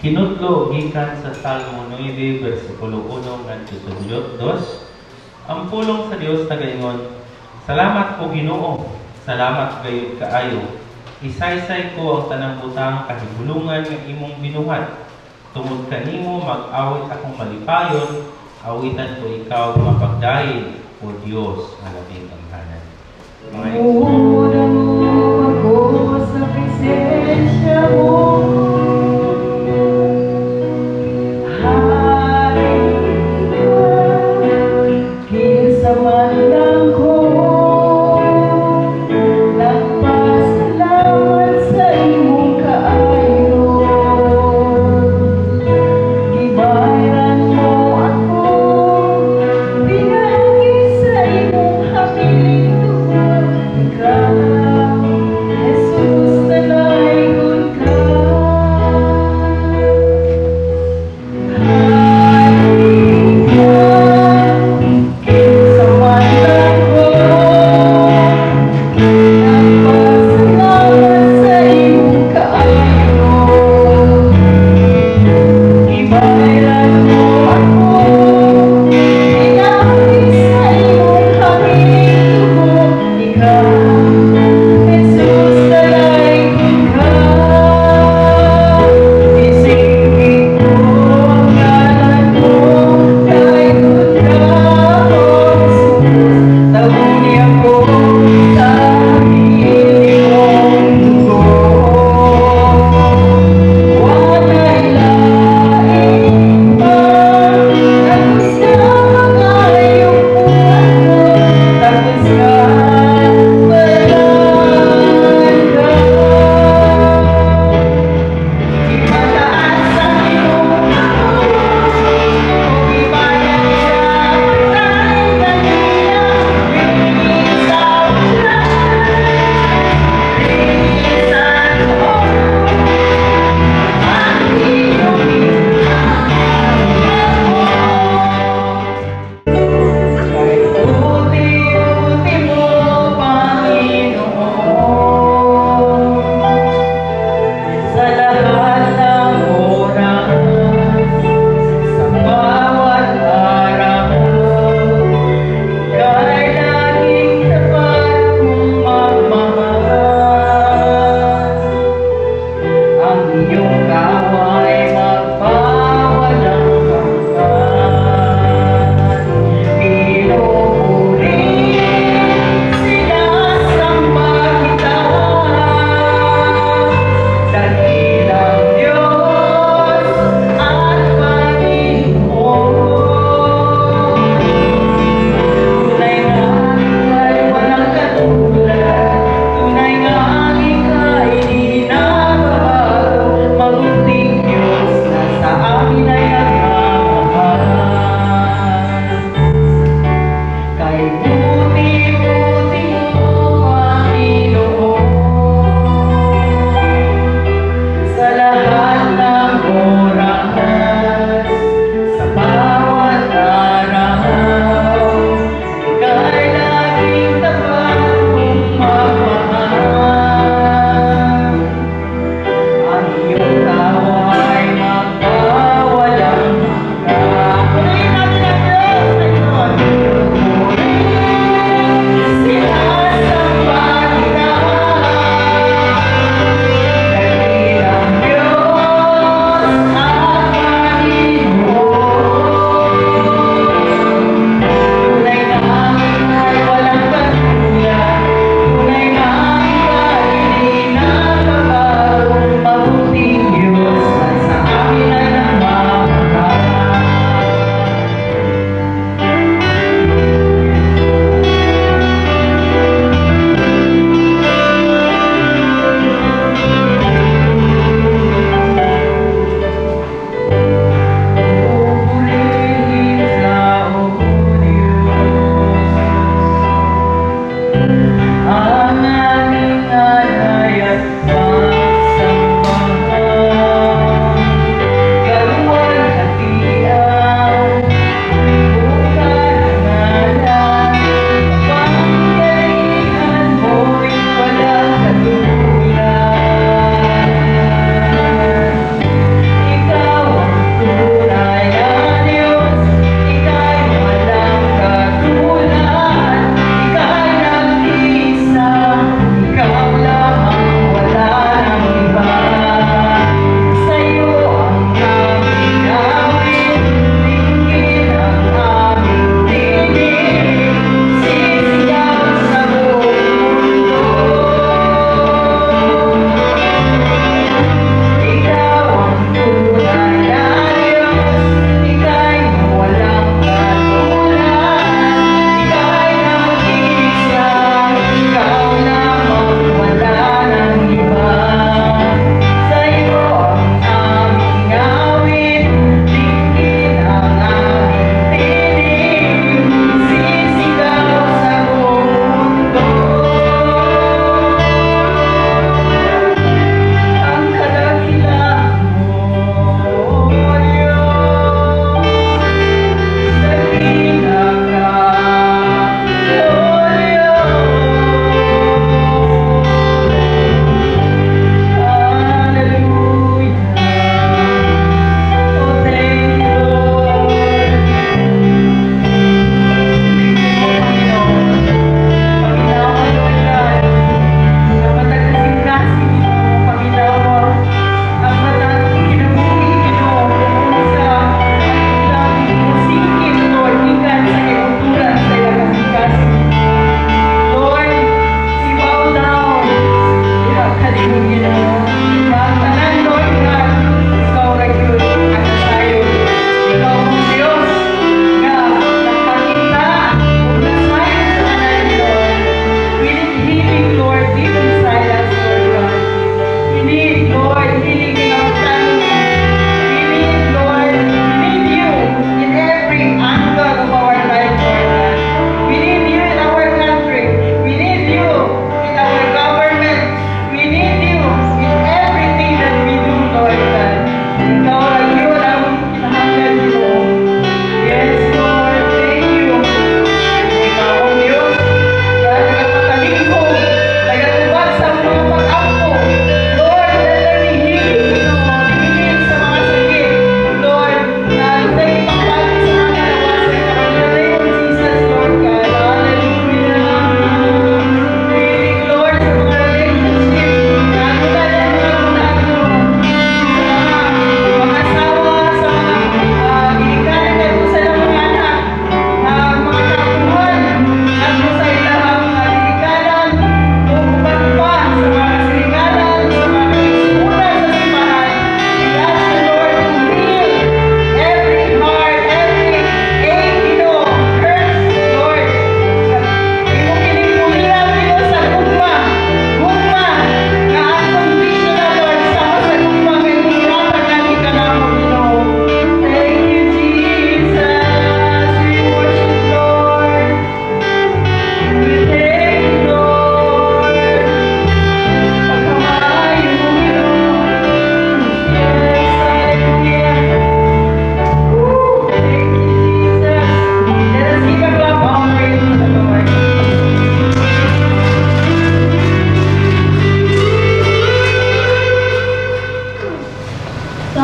Kinutlo gikan sa Salmo 9 bersikulo 1 ngadto sa 2. Ang pulong sa Dios nagaingon, salamat po Ginoo, salamat gayud kaayo. Isaysay ko ang tanang butang kahigulungan nga imong binuhat. Tungod kanimo mag-awit akong malipayon, awitan ko ikaw mapagdayeg o Dios nga labing tanghanan. Mga Muna mo ako sa presensya mo. Mabuti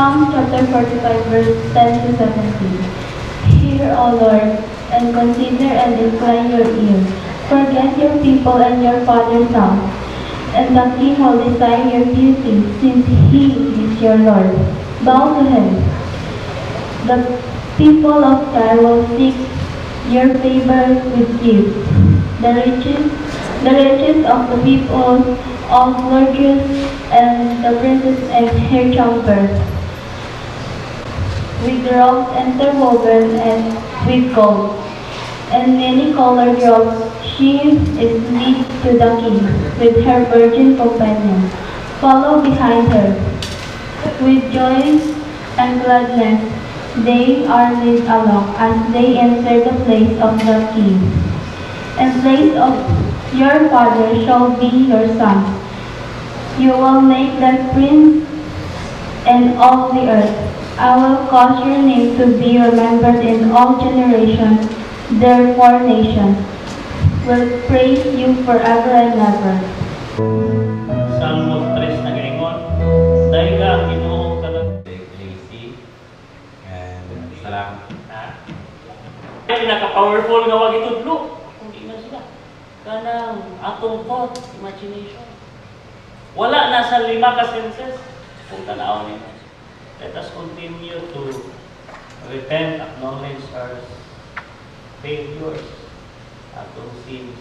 Psalm chapter 45, verse 10 to 17. Hear, O Lord, and consider and incline your ear. Forget your people and your father's house, and the king will desire your beauty, since he is your Lord. Bow to him. The people of Tyre will seek your favor with gifts. The riches of the people of lodges and the princes and hair trumpers, with robes interwoven and with gold, and many colored robes. She is lead to the king, with her virgin companions. Follow behind her, with joy and gladness. They are led along as they enter the place of the king. And place of your father shall be your son. You will make them prince in all the earth. I will cause your name to be remembered in all generations. Therefore nations will praise you forever and ever. Salmo 3 nagaingon, dahil ka ang Ginoo kanang AC. And salamat. ay naka-powerful nga wag itudlo. Kung di na sila. Kanang atong thought, imagination. Wala na sa 5 ka senses. Kung tanawin nimo. Let us continue to repent, acknowledge our failures, atong sins.